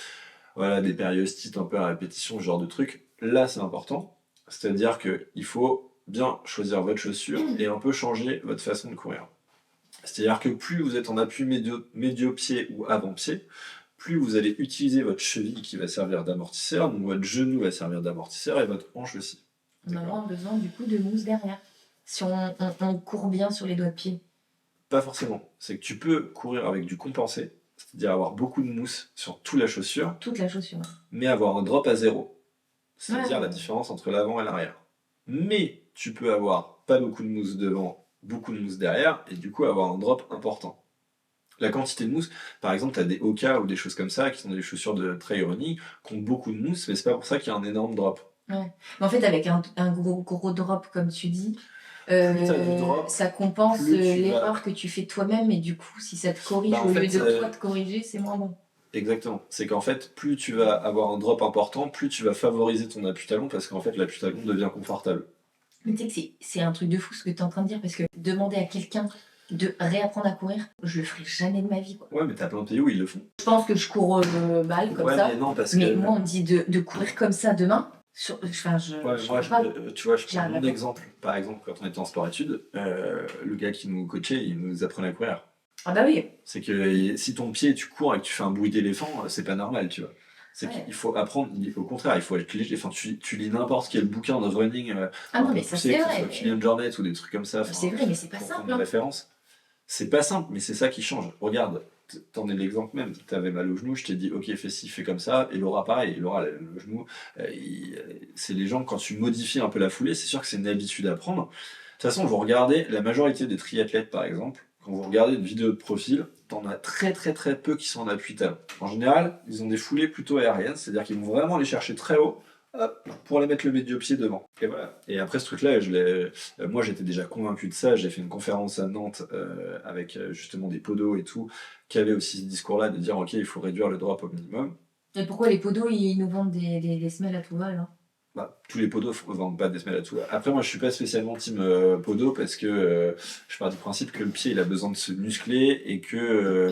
C: voilà, des périostites un peu à répétition, ce genre de trucs, là c'est important. C'est-à-dire qu'il faut bien choisir votre chaussure et un peu changer votre façon de courir. C'est-à-dire que plus vous êtes en appui médio-pied ou avant-pied, plus vous allez utiliser votre cheville qui va servir d'amortisseur, donc votre genou va servir d'amortisseur et votre hanche aussi.
B: On a vraiment besoin du coup de mousse derrière. Si on court bien sur les doigts de pied.
C: Pas forcément. C'est que tu peux courir avec du compensé, c'est-à-dire avoir beaucoup de mousse sur toute la chaussure.
B: Toute la chaussure.
C: Mais avoir un drop à 0. C'est-à-dire
B: Ouais.
C: la différence entre l'avant et l'arrière. Mais tu peux avoir pas beaucoup de mousse devant, beaucoup de mousse derrière, et du coup avoir un drop important. La quantité de mousse, par exemple, tu as des Hoka ou des choses comme ça, qui sont des chaussures de trail running, qui ont beaucoup de mousse, mais c'est pas pour ça qu'il y a un énorme drop.
B: Ouais. Mais en fait, avec un gros drop, comme tu dis,
C: drop,
B: ça compense
C: plus tu
B: l'erreur que tu fais toi-même, et du coup, si ça te corrige au lieu de toi te corriger, c'est moins bon.
C: Exactement. C'est qu'en fait, plus tu vas avoir un drop important, plus tu vas favoriser ton appui talon, parce qu'en fait, l'appui talon devient confortable.
B: Mais tu sais que c'est un truc de fou ce que tu es en train de dire, parce que demander à quelqu'un de réapprendre à courir, je le ferai jamais de ma vie, quoi.
C: Ouais, mais t'as plein de pays où ils le font.
B: Je pense que je cours mal comme ça.
C: Mais non, parce
B: Mais
C: que.
B: moi, on me dit de courir comme ça demain. Enfin,
C: tu vois, je prends mon exemple. Par exemple, quand on était en sport-études, le gars qui nous coachait, il nous apprenait à courir.
B: Ah bah oui.
C: C'est que si ton pied, tu cours et que tu fais un bruit d'éléphant, c'est pas normal, tu vois. C'est qu'il faut apprendre, au contraire, il faut être léger. Enfin, tu lis n'importe quel bouquin de running,
B: Ah non, mais ça c'est vrai.
C: Kylian Jornet ou des trucs comme ça.
B: C'est vrai, mais c'est pas simple.
C: Référence. C'est pas simple, mais c'est ça qui change. Regarde, t'en es l'exemple même. T'avais mal au genou, je t'ai dit, ok, fais ci, fais comme ça. Et Laura, pareil. Laura, le genou, c'est les gens, quand tu modifies un peu la foulée, c'est sûr que c'est une habitude à prendre. De toute façon, vous regardez, la majorité des triathlètes, par exemple, quand vous regardez une vidéo de profil, t'en as très très très peu qui sont en appui talon. En général, ils ont des foulées plutôt aériennes, c'est-à-dire qu'ils vont vraiment les chercher très haut, hop, pour les mettre le médio-pied devant. Et voilà. Et après ce truc-là, moi j'étais déjà convaincu de ça. J'ai fait une conférence à Nantes avec justement des podos et tout, qui avaient aussi ce discours-là de dire ok, il faut réduire le drop au minimum.
B: Et pourquoi les podos ils nous vendent des semelles à tout va alors?
C: Tous les podos ne vendent pas des semelles à tout. Après, moi, je suis pas spécialement team podo parce que je pars du principe que le pied, il a besoin de se muscler et que.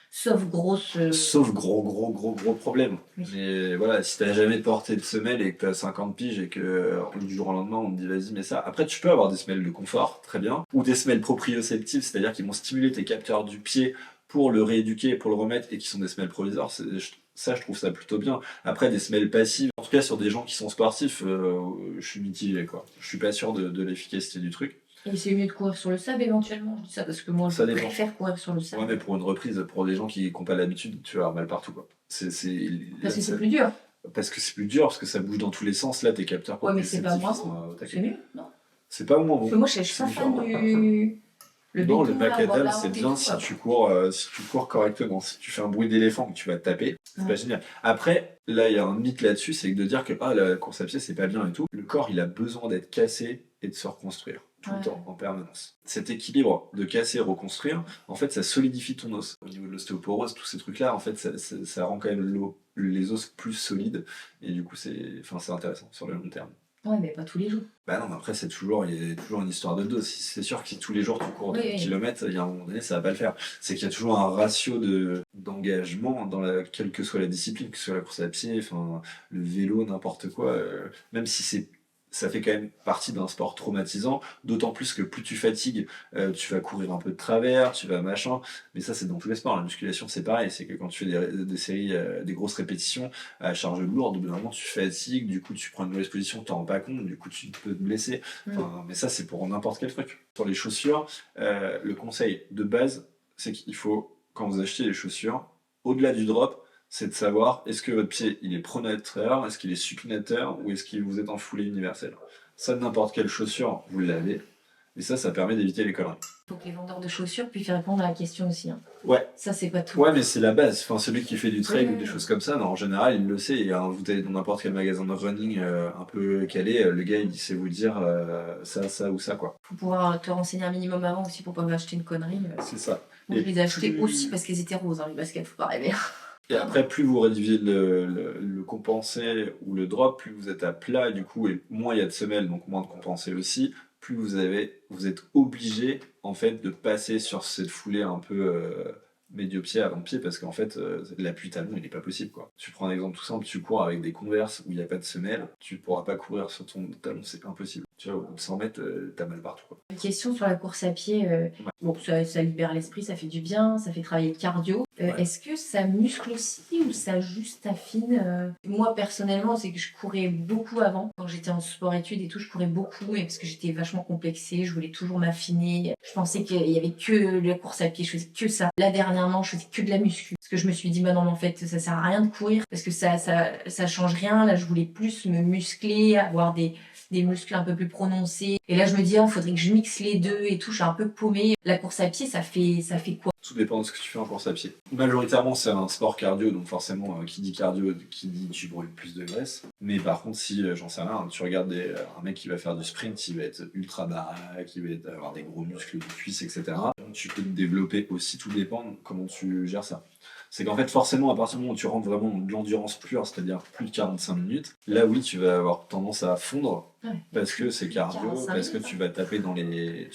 B: Sauf
C: gros problème.
B: Oui.
C: Mais voilà, si t'as jamais porté de semelle et que t'as 50 piges et que du jour au lendemain, on te dit vas-y, mets ça. Après, tu peux avoir des semelles de confort, très bien. Ou des semelles proprioceptives, c'est-à-dire qui vont stimuler tes capteurs du pied pour le rééduquer, pour le remettre, et qui sont des semelles provisoires. Ça, je trouve ça plutôt bien. Après, des semelles passives, en tout cas sur des gens qui sont sportifs, je suis mitigé, quoi. Je suis pas sûr de l'efficacité du truc.
B: Et c'est mieux de courir sur le sable éventuellement, je dis ça parce que moi je préfère courir sur le sable.
C: Ouais, mais pour une reprise, pour des gens qui n'ont pas l'habitude, tu vas avoir mal partout, quoi.
B: Parce que c'est plus dur.
C: Parce que c'est plus dur, parce que ça bouge dans tous les sens, là, tes capteurs.
B: Ouais, mais c'est pas moins bon. C'est mieux, non?
C: C'est pas moins bon.
B: Parce que moi je suis pas fan du.
C: Non, le macadam, c'est bien si tu cours correctement. Si tu fais un bruit d'éléphant que tu vas te taper, c'est pas génial. Après, là, il y a un mythe là-dessus, c'est de dire que la course à pied, c'est pas bien et tout. Le corps, il a besoin d'être cassé et de se reconstruire tout le temps, en permanence. Cet équilibre de casser et reconstruire, en fait, ça solidifie ton os. Au niveau de l'ostéoporose, tous ces trucs-là, en fait, ça rend quand même les os plus solides. Et du coup, c'est intéressant sur le long terme.
B: Ouais, mais pas tous les jours.
C: Bah non, mais après, il y a toujours une histoire de dose. C'est sûr que si tous les jours tu cours 30
B: Oui.
C: km, il y a un moment donné, ça va pas le faire. C'est qu'il y a toujours un ratio d'engagement quelle que soit la discipline, que ce soit la course à pied, le vélo, n'importe quoi. Même si ça fait quand même partie d'un sport traumatisant, d'autant plus que plus tu fatigues, tu vas courir un peu de travers, tu vas machin. Mais ça, c'est dans tous les sports. La musculation, c'est pareil. C'est que quand tu fais des séries, des grosses répétitions à charge lourde, au bout d'un moment, tu fatigues, du coup, tu prends une mauvaise position, tu t'en rends pas compte, du coup, tu peux te blesser. Mais ça, c'est pour n'importe quel truc. Sur les chaussures, le conseil de base, c'est qu'il faut, quand vous achetez les chaussures, au-delà du drop, c'est de savoir est-ce que votre pied il est pronateur, est-ce qu'il est supinateur ou est-ce que vous êtes en foulée universelle. Ça, n'importe quelle chaussure, vous l'avez. Et ça permet d'éviter les conneries.
B: Il faut que les vendeurs de chaussures puissent répondre à la question aussi. Hein.
C: Ouais.
B: Ça, c'est pas tout.
C: Ouais, mais c'est la base. Celui qui fait du trail
B: Ouais.
C: ou des choses comme ça, en général, il le sait. Et, vous allez dans n'importe quel magasin de running un peu calé, le gars, il sait vous dire ça ou ça, quoi.
B: Faut pouvoir te renseigner un minimum avant aussi pour pas m'acheter une connerie.
C: C'est ça.
B: Moi, je
C: Et
B: les ai achetés aussi parce qu'elles étaient roses, les baskets, faut pas rêver.
C: Et après, plus vous réduisez le compensé ou le drop, plus vous êtes à plat, du coup, et moins il y a de semelles, donc moins de compensé aussi, plus vous êtes obligé, en fait, de passer sur cette foulée un peu médio-pied, avant-pied, parce qu'en fait, l'appui talon, il n'est pas possible, quoi. Tu prends un exemple tout simple, tu cours avec des Converse où il n'y a pas de semelle, tu ne pourras pas courir sur ton talon, c'est impossible. Tu vois, au bout de 100 mètres, t'as mal partout, quoi.
B: Une question sur la course à pied. Bon, ça libère l'esprit, ça fait du bien, ça fait travailler le cardio. Est-ce que ça muscle aussi ou ça juste affine Moi, personnellement, c'est que je courais beaucoup avant. Quand j'étais en sport-études et tout, je courais beaucoup et parce que j'étais vachement complexée, je voulais toujours m'affiner. Je pensais qu'il y avait que la course à pied, je faisais que ça. Là, dernièrement, je faisais que de la muscu. Parce que je me suis dit, bah non, mais en fait, ça sert à rien de courir parce que ça change rien. Là, je voulais plus me muscler, avoir des muscles un peu plus prononcés. Et là, je me dis, il faudrait que je mixe les deux et tout, je suis un peu paumée. La course à pied, ça fait quoi?
C: Tout dépend de ce que tu fais en course à pied. Majoritairement, c'est un sport cardio, donc forcément, qui dit cardio, qui dit tu brûles plus de graisse. Mais par contre, si, j'en sais rien, tu regardes un mec qui va faire du sprint, il va être ultra baraque, il va avoir des gros muscles de cuisses, etc. Donc tu peux te développer aussi, tout dépend de comment tu gères ça. C'est qu'en fait, forcément, à partir du moment où tu rentres vraiment dans de l'endurance pure, c'est-à-dire plus de 45 minutes, là oui, tu vas avoir tendance à fondre, parce que c'est cardio, parce que tu vas taper dans les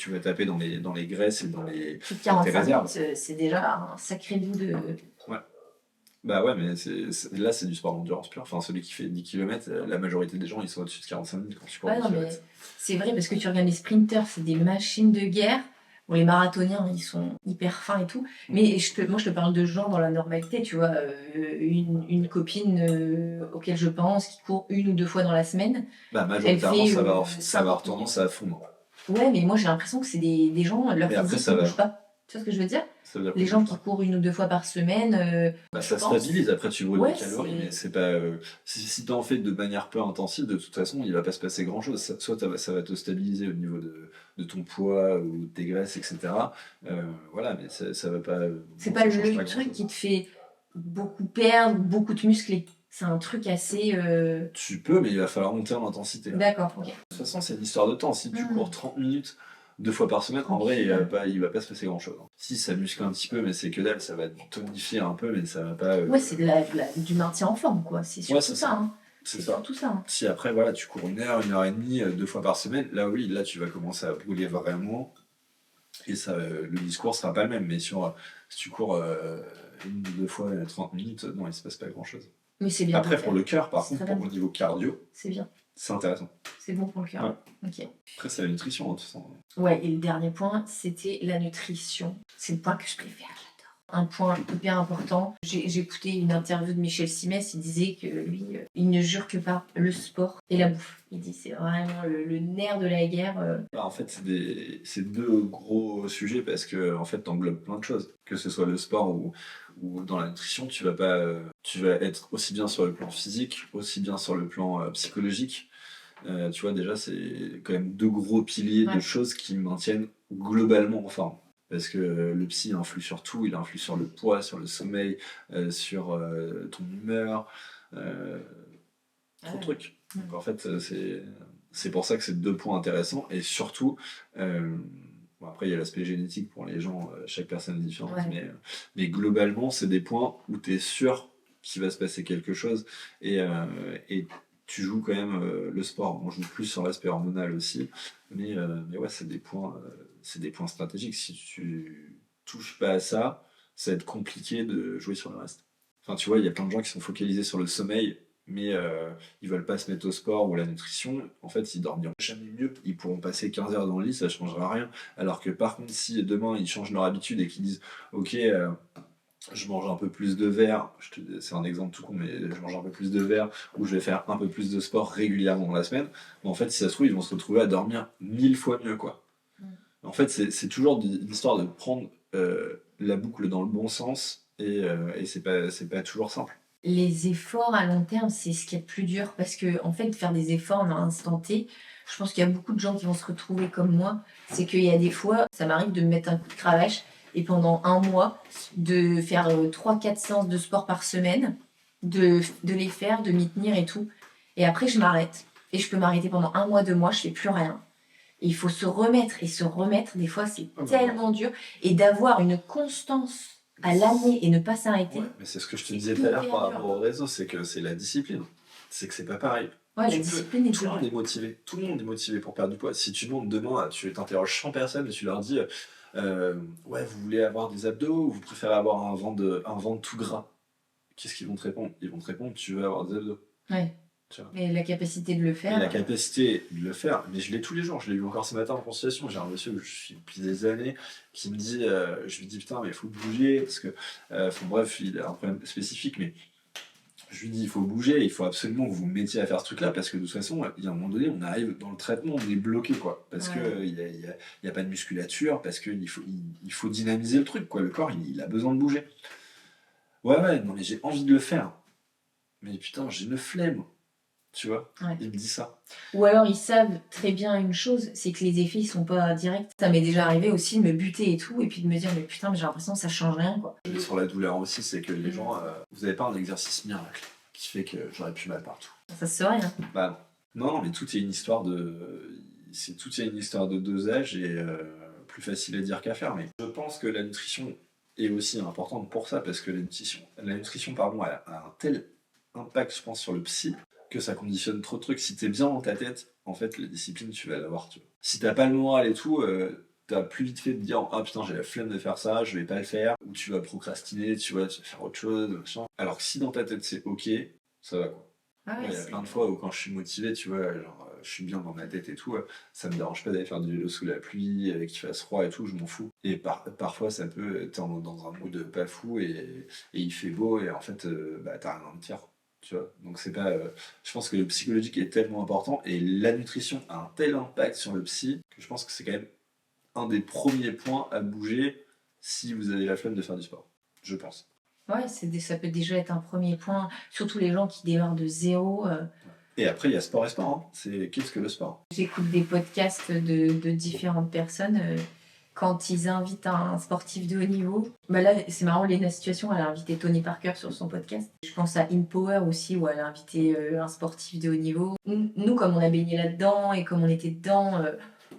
C: graisses et dans
B: Plus de
C: tes
B: 45
C: réserves.
B: minutes, c'est déjà un sacré bout de...
C: Ouais. Bah ouais, mais là, c'est du sport d'endurance pure. Celui qui fait 10 km, la majorité des gens, ils sont au-dessus de 45 minutes quand tu cours 10
B: non,
C: km.
B: mais c'est vrai, parce que tu regardes les sprinters, c'est des machines de guerre. Bon, les marathoniens, ils sont hyper fins et tout. Mais moi, je te parle de gens dans la normalité, tu vois. Une copine auquel je pense, qui court 1 ou 2 fois dans la semaine.
C: Bah, majoritairement,
B: fait,
C: ça va avoir tendance à fondre.
B: Ouais, mais moi, j'ai l'impression que c'est des gens, leur physique ne bouge pas. Tu vois ce que je veux dire? Les gens qui courent 1 ou 2 fois par semaine.
C: Ça stabilise, après tu brûles des calories,
B: c'est...
C: mais c'est pas. Si t'en fais de manière peu intensive, de toute façon, il va pas se passer grand chose. Soit ça va te stabiliser au niveau de ton poids ou de tes graisses, etc. Voilà, mais ça va pas.
B: C'est pas le truc qui te fait beaucoup perdre, beaucoup te muscler. C'est un truc assez.
C: Tu peux, mais il va falloir monter en intensité.
B: D'accord, ok.
C: De toute façon, c'est une histoire de temps. Si tu cours 30 minutes 2 fois par semaine, en vrai, il va pas se passer grand chose. Si ça muscle un petit peu, mais c'est que dalle, ça va tonifier un peu, mais ça va pas.
B: Ouais, c'est du maintien en forme, quoi. C'est surtout ça. Hein.
C: C'est ça.
B: Tout ça. Hein.
C: Si après, voilà, tu cours 1 heure, 1h30, 2 fois par semaine, là oui, là tu vas commencer à brûler vraiment. Et ça, le discours sera pas le même. Mais si tu cours 1 ou 2 fois 30 minutes, non, il se passe pas grand chose.
B: Mais c'est bien.
C: Après, pour le cœur, par contre, au niveau cardio,
B: c'est bien.
C: C'est intéressant.
B: C'est bon pour le cœur.
C: Ouais.
B: Ok.
C: Après, c'est la nutrition, de toute façon.
B: Ouais, et le dernier point, c'était la nutrition. C'est le point que je préfère, j'adore. Un point hyper important. J'ai écouté une interview de Michel Simès, il disait que lui, il ne jure que par le sport et la bouffe. Il dit c'est vraiment le nerf de la guerre.
C: En fait, c'est 2 gros sujets parce que en fait, t'englobes plein de choses. Que ce soit le sport ou dans la nutrition, tu vas être aussi bien sur le plan physique, aussi bien sur le plan psychologique. Tu vois, déjà, c'est quand même 2 gros piliers de choses qui maintiennent globalement en forme. Parce que le psy influe sur tout, il influe sur le poids, sur le sommeil, sur ton humeur, trop de trucs. Donc en fait, c'est pour ça que c'est 2 points intéressants. Et surtout, après il y a l'aspect génétique pour les gens, chaque personne est différente, mais globalement, c'est des points où tu es sûr qu'il va se passer quelque chose et tu joues quand même le sport. On joue plus sur l'aspect hormonal aussi, mais ouais, c'est des points stratégiques. Si tu touches pas à ça, ça va être compliqué de jouer sur le reste. Enfin, tu vois, il y a plein de gens qui sont focalisés sur le sommeil, mais ils veulent pas se mettre au sport ou à la nutrition. En fait, ils dormiront jamais mieux. Ils pourront passer 15 heures dans le lit, ça changera rien. Alors que par contre, si demain ils changent leur habitude et qu'ils disent, ok, je mange un peu plus de verre, c'est un exemple tout con, mais je mange un peu plus de verre, ou je vais faire un peu plus de sport régulièrement dans la semaine, mais en fait, si ça se trouve, ils vont se retrouver à dormir 1000 fois mieux, quoi. En fait, c'est toujours l'histoire de prendre la boucle dans le bon sens, et c'est pas toujours simple.
B: Les efforts à long terme, c'est ce qui est le plus dur parce que, en fait, faire des efforts en un instant T, je pense qu'il y a beaucoup de gens qui vont se retrouver comme moi. C'est qu'il y a des fois, ça m'arrive de me mettre un coup de cravache et pendant un mois, de faire 3-4 séances de sport par semaine, de les faire, de m'y tenir et tout. Et après, je m'arrête. Et je peux m'arrêter pendant un mois, 2 mois, je fais plus rien. Et il faut se remettre et se remettre. Des fois, c'est tellement dur. Et d'avoir une constance à l'année et ne pas s'arrêter.
C: Ouais, mais c'est ce que je te disais tout à l'heure par rapport au réseau, c'est que c'est la discipline. C'est que c'est pas pareil.
B: Ouais, la discipline est
C: tout le monde est motivé. Tout le monde est motivé pour perdre du poids. Si tu demandes demain, tu t'interroges 100 personnes et tu leur dis ouais, vous voulez avoir des abdos ou vous préférez avoir un ventre tout gras? Qu'est-ce qu'ils vont te répondre? Ils vont te répondre tu veux avoir des abdos.
B: Ouais. Mais la capacité de le faire.
C: Et la capacité de le faire, mais je l'ai tous les jours. Je l'ai vu encore ce matin en consultation. J'ai un monsieur que je suis depuis des années qui me dit je lui dis putain, mais il faut bouger parce que, bref, il a un problème spécifique, mais je lui dis il faut bouger, il faut absolument que vous vous mettiez à faire ce truc-là parce que de toute façon, il y a un moment donné, on arrive dans le traitement, on est bloqué quoi. Parce qu'il n'y a pas de musculature, parce qu'il faut dynamiser le truc quoi. Le corps, il a besoin de bouger. Ouais, non, mais j'ai envie de le faire. Mais putain, j'ai une flemme. Tu vois, il me dit ça.
B: Ou alors ils savent très bien une chose, c'est que les effets ils sont pas directs. Ça m'est déjà arrivé aussi de me buter et tout, et puis de me dire mais putain, mais j'ai l'impression que ça change rien quoi.
C: Mais sur la douleur aussi, c'est que les gens, vous avez pas un exercice miracle qui fait que j'aurais plus mal partout.
B: Ça se saurait, hein.
C: Bah non, mais tout est une histoire de dosage et plus facile à dire qu'à faire. Mais je pense que la nutrition est aussi importante pour ça parce que la nutrition pardon, a un tel impact, je pense, sur le psy que ça conditionne trop de trucs. Si t'es bien dans ta tête, en fait, la discipline, tu vas l'avoir. Tu vois. Si t'as pas le moral et tout, t'as plus vite fait de dire ah putain, j'ai la flemme de faire ça, je vais pas le faire, ou tu vas procrastiner, tu vas faire autre chose, machin. Alors que si dans ta tête c'est ok, ça va quoi. Il y a plein de fois où quand je suis motivé, tu vois, genre je suis bien dans ma tête et tout, ça me dérange pas d'aller faire du vélo sous la pluie, qu'il fasse froid et tout, je m'en fous. Et parfois ça peut être dans un mood pas fou et il fait beau et en fait t'as rien à me dire. Tu vois, donc c'est pas. Je pense que le psychologique est tellement important et la nutrition a un tel impact sur le psy que je pense que c'est quand même un des premiers points à bouger si vous avez la flemme de faire du sport. Je pense.
B: Ouais, ça peut déjà être un premier point, surtout les gens qui démarrent de zéro.
C: Et après, il y a sport et sport. Hein. Qu'est-ce que le sport?
B: J'écoute des podcasts de différentes personnes. Quand ils invitent un sportif de haut niveau, bah là c'est marrant, Léna Situation, elle a invité Tony Parker sur son podcast. Je pense à InPower aussi, où elle a invité un sportif de haut niveau. Nous, comme on a baigné là-dedans et comme on était dedans,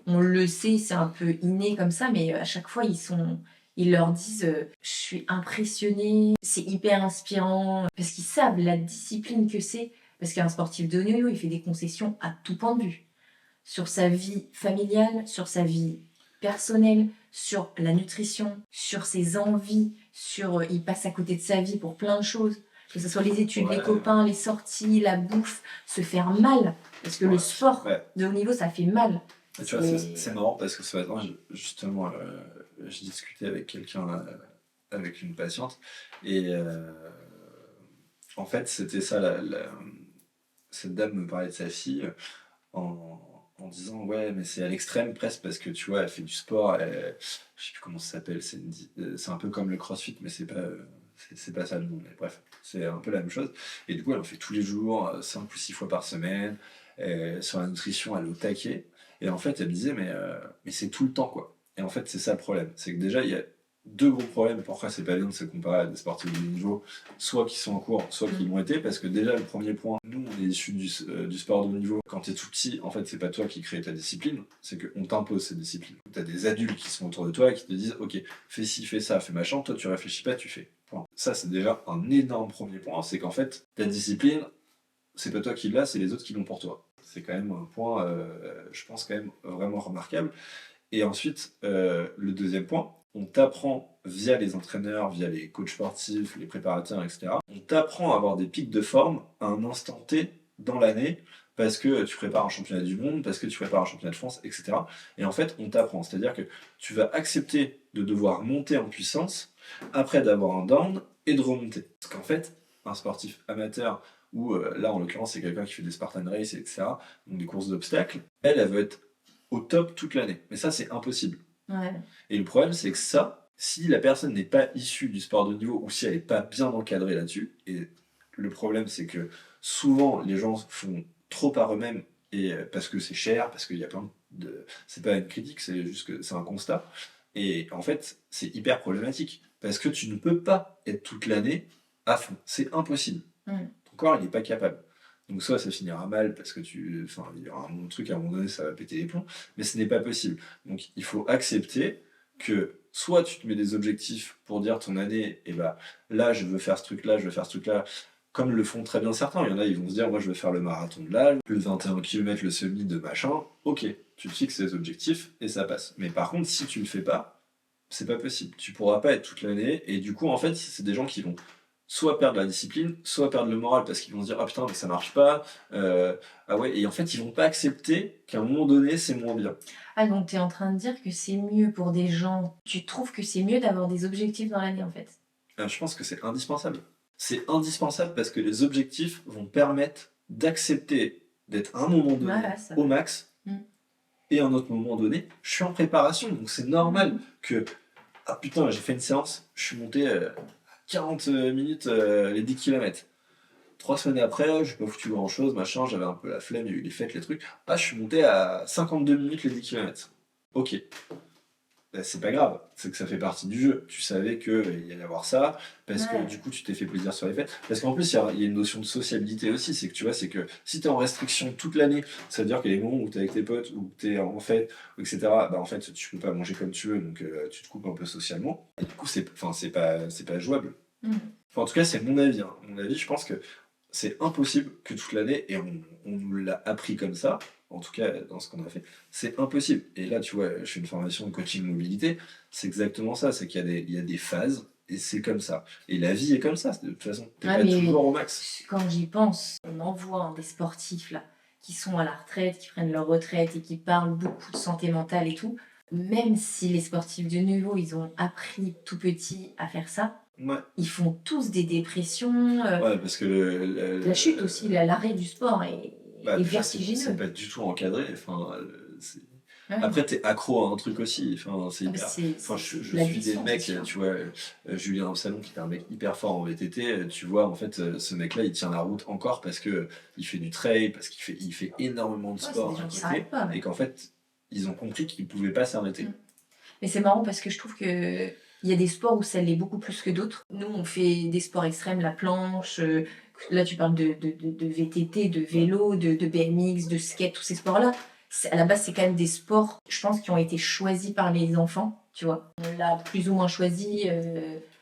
B: on le sait, c'est un peu inné comme ça, mais à chaque fois ils leur disent je suis impressionnée, c'est hyper inspirant, parce qu'ils savent la discipline que c'est, parce qu'un sportif de haut niveau, il fait des concessions à tout point de vue. Sur sa vie familiale, sur sa vie personnel, sur la nutrition, sur ses envies, il passe à côté de sa vie pour plein de choses, que ce soit les études, les copains, les sorties, la bouffe, se faire mal, parce que le sport de haut niveau, ça fait mal.
C: Tu vois, c'est marrant parce que ce matin, justement, je discutais avec quelqu'un, avec une patiente, et en fait, c'était ça, cette dame me parlait de sa fille en disant ouais mais c'est à l'extrême presque parce que tu vois elle fait du sport, je sais plus comment ça s'appelle, c'est un peu comme le crossfit mais c'est pas ça le nom, mais bref c'est un peu la même chose et du coup elle en fait tous les jours 5 ou 6 fois par semaine, sur la nutrition elle est au taquet et en fait elle me disait mais c'est tout le temps quoi, et en fait c'est ça le problème, c'est que déjà il y a deux gros problèmes pourquoi c'est pas bien de se comparer à des sportifs de haut niveau, soit qui sont en cours, soit qui l'ont été, parce que déjà le premier point, nous on est issus du sport de haut niveau. Quand t'es tout petit, en fait c'est pas toi qui crée ta discipline, c'est qu'on t'impose cette discipline. T'as des adultes qui sont autour de toi et qui te disent ok, fais ci, fais ça, fais machin, toi tu réfléchis pas, tu fais. Point. Ça c'est déjà un énorme premier point, c'est qu'en fait ta discipline, c'est pas toi qui l'as, c'est les autres qui l'ont pour toi. C'est quand même un point, je pense quand même vraiment remarquable. Et ensuite, le deuxième point, on t'apprend via les entraîneurs, via les coachs sportifs, les préparateurs, etc. On t'apprend à avoir des pics de forme à un instant T dans l'année parce que tu prépares un championnat du monde, parce que tu prépares un championnat de France, etc. Et en fait, on t'apprend. C'est-à-dire que tu vas accepter de devoir monter en puissance après d'avoir un down et de remonter. Parce qu'en fait, un sportif amateur, ou là en l'occurrence c'est quelqu'un qui fait des Spartan Race, etc., donc des courses d'obstacles, elle veut être au top toute l'année. Mais ça, c'est impossible.
B: Ouais.
C: Et le problème, c'est que ça, si la personne n'est pas issue du sport de niveau ou si elle n'est pas bien encadrée là-dessus, et le problème, c'est que souvent, les gens font trop par eux-mêmes et parce que c'est cher, parce qu'il y a plein de... C'est pas une critique, c'est juste que c'est un constat. Et en fait, c'est hyper problématique parce que tu ne peux pas être toute l'année à fond. C'est impossible. Ton corps, il n'est pas capable. Donc soit ça finira mal parce que il y aura un truc à un moment donné, ça va péter les plombs, mais ce n'est pas possible. Donc il faut accepter que soit tu te mets des objectifs pour dire ton année, et bah là je veux faire ce truc-là, je veux faire ce truc-là, comme le font très bien certains. Il y en a, ils vont se dire moi je veux faire le marathon de là, le 21 km, le semi de machin. Ok, tu te fixes ces objectifs et ça passe. Mais par contre, si tu le fais pas, c'est pas possible. Tu pourras pas être toute l'année et du coup en fait c'est des gens qui vont soit perdre la discipline, soit perdre le moral parce qu'ils vont se dire ah putain mais ça marche pas, ah ouais, et en fait ils vont pas accepter qu'à un moment donné c'est moins bien.
B: Ah donc t'es en train de dire que c'est mieux pour des gens, tu trouves que c'est mieux d'avoir des objectifs dans l'année en fait?
C: Je pense que c'est indispensable. C'est indispensable parce que les objectifs vont permettre d'accepter d'être à un moment donné au max et à un autre moment donné je suis en préparation donc c'est normal que ah putain j'ai fait une séance, je suis monté 40 minutes les 10 km. 3 semaines après, j'ai pas foutu grand chose, machin, j'avais un peu la flemme, il y a eu les fêtes, les trucs. Ah, je suis monté à 52 minutes les 10 km. Ok. Ben, c'est pas grave, c'est que ça fait partie du jeu. Tu savais qu'il y allait y avoir ça, parce que du coup tu t'es fait plaisir sur les fêtes. Parce qu'en plus, il y a une notion de sociabilité aussi, c'est que tu vois, c'est que si t'es en restriction toute l'année, ça veut dire qu'il y a des moments où t'es avec tes potes, où t'es en fête, etc., bah en fait, tu peux pas manger comme tu veux, donc tu te coupes un peu socialement. Et du coup, c'est pas jouable. Enfin, en tout cas, c'est mon avis. Hein. Mon avis, je pense que c'est impossible que toute l'année, et on nous l'a appris comme ça, en tout cas dans ce qu'on a fait, c'est impossible. Et là, tu vois, je fais une formation de coaching mobilité, c'est exactement ça, c'est qu'il y a des phases, et c'est comme ça. Et la vie est comme ça, de toute façon. T'es pas toujours au max.
B: Quand j'y pense, on en voit des sportifs là, qui sont à la retraite, qui prennent leur retraite et qui parlent beaucoup de santé mentale et tout. Même si les sportifs de niveau, ils ont appris tout petit à faire ça, ils font tous des dépressions.
C: Ouais, parce que
B: la chute aussi, l'arrêt du sport est vertigineux.
C: C'est pas du tout encadré. Enfin, après, t'es accro à un truc aussi. Enfin, c'est hyper. Enfin, je suis des mecs, tu vois, Julien Absalon, qui est un mec hyper fort en VTT, tu vois, en fait, ce mec-là, il tient la route encore parce que il fait du trail, parce qu'il fait énormément de sport à côté, et qu'en fait, ils ont compris qu'ils pouvaient pas s'arrêter.
B: Mais c'est marrant parce que je trouve que il y a des sports où ça l'est beaucoup plus que d'autres. Nous, on fait des sports extrêmes, la planche. Là, tu parles de VTT, de vélo, de BMX, de skate, tous ces sports-là. À la base, c'est quand même des sports, je pense, qui ont été choisis par les enfants, tu vois. On l'a plus ou moins choisi,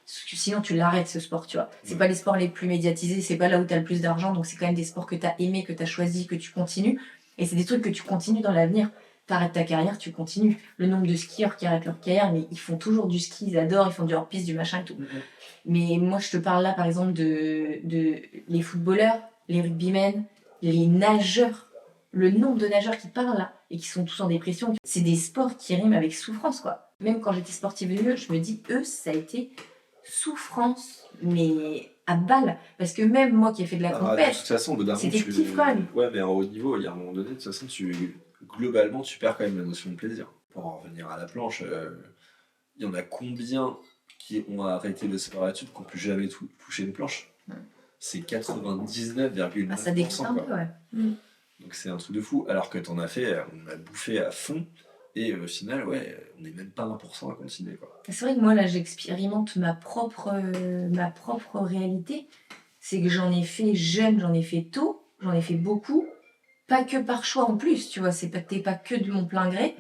B: sinon tu l'arrêtes ce sport, tu vois. C'est pas les sports les plus médiatisés, c'est pas là où tu as le plus d'argent, donc c'est quand même des sports que tu as aimé, que tu as choisi, que tu continues. Et c'est des trucs que tu continues dans l'avenir. T'arrêtes ta carrière, tu continues. Le nombre de skieurs qui arrêtent leur carrière, mais ils font toujours du ski, ils adorent, ils font du hors-piste, du machin et tout. Mais moi, je te parle là, par exemple, de les footballeurs, les rugbymen, les nageurs. Le nombre de nageurs qui parlent là et qui sont tous en dépression, c'est des sports qui riment avec souffrance, quoi. Même quand j'étais sportive de jeu, je me dis, eux, ça a été souffrance, mais à balle. Parce que même moi qui ai fait de la compète,
C: de toute façon,
B: c'était kiff quand même.
C: Ouais, mais en haut niveau, il y a un moment donné, de toute façon, globalement, tu perds quand même la notion de plaisir. Pour en revenir à la planche, il y en a combien qui ont arrêté le sport à études qui n'ont plus jamais touché une planche? C'est 99,9%.
B: Ça découpe un peu, ouais.
C: Donc c'est un truc de fou. Alors que t'en as fait, on a bouffé à fond. Et au final, ouais, on n'est même pas 1% à continuer, quoi.
B: C'est vrai que moi, là, j'expérimente ma propre réalité. C'est que j'en ai fait jeune, j'en ai fait tôt, j'en ai fait beaucoup. Pas que par choix en plus, tu vois, c'était pas que de mon plein gré.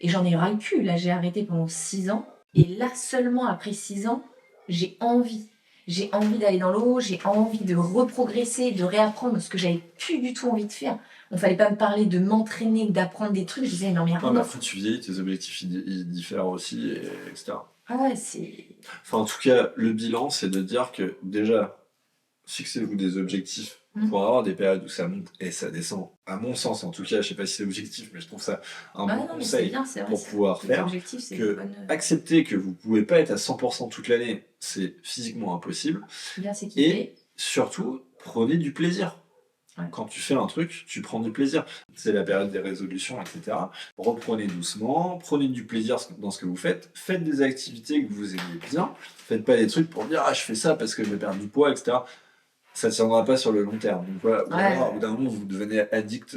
B: Et j'en ai ras le cul. Là, j'ai arrêté pendant 6 ans. Et là, seulement après 6 ans, j'ai envie. J'ai envie d'aller dans l'eau, j'ai envie de reprogresser, de réapprendre ce que j'avais plus du tout envie de faire. On fallait pas me parler de m'entraîner, d'apprendre des trucs. Je disais, non, mais
C: Non,
B: rien.
C: mais après, tu vieillis, tes objectifs, ils diffèrent aussi, etc.
B: Ah ouais, c'est.
C: Enfin, en tout cas, le bilan, c'est de dire que, déjà, fixez-vous des objectifs pour avoir des périodes où ça monte et ça descend. À mon sens, en tout cas, je sais pas si c'est objectif, mais je trouve ça un bon
B: Non, mais c'est
C: conseil
B: bien, c'est vrai.
C: pour pouvoir faire.
B: L'objectif, c'est
C: Que accepter que vous pouvez pas être à 100% toute l'année, c'est physiquement impossible.
B: bien s'équiper.
C: Et surtout, prenez du plaisir.
B: Ouais.
C: Quand tu fais un truc, tu prends du plaisir. C'est la période des résolutions, etc. Reprenez doucement, prenez du plaisir dans ce que vous faites. Faites des activités que vous aimez bien. Faites pas des trucs pour dire « Ah, je fais ça parce que je vais perdre du poids, etc. » Ça ne tiendra pas sur le long terme. Donc voilà, au bout d'un moment, vous devenez addict,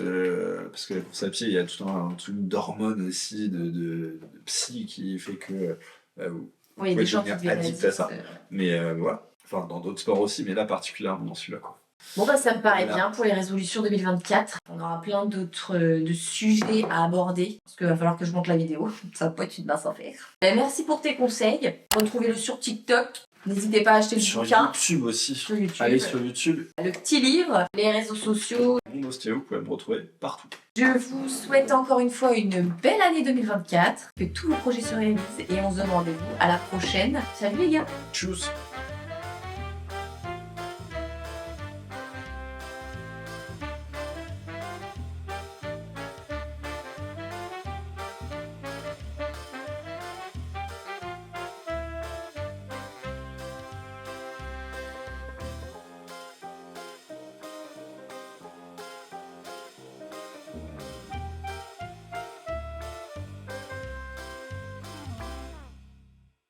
C: parce que la course à pied, il y a tout un truc d'hormones aussi, de psy qui fait que vous
B: Oui, il y a
C: pouvez
B: des gens qui
C: devenir
B: deviennent
C: addict à ça.
B: addicts.
C: Mais voilà, enfin dans d'autres sports aussi, mais là particulièrement dans celui-là, quoi.
B: Bon, bah, ça me paraît
C: Voilà.
B: bien pour les résolutions 2024. On aura plein d'autres de sujets à aborder. Parce qu'il va falloir que je monte la vidéo. Ça va pas être une mince affaire. Merci pour tes conseils. Retrouvez-le sur TikTok. N'hésitez pas à acheter le
C: Sur
B: bouquin.
C: YouTube aussi.
B: Sur YouTube.
C: Allez sur YouTube.
B: Le petit livre, les réseaux sociaux.
C: Mon ostéo, vous pouvez me retrouver partout.
B: Je vous souhaite encore une fois une belle année 2024. Que tous vos projets se réalisent. Et on se donne rendez-vous à la prochaine. Salut les gars.
C: Tchuss.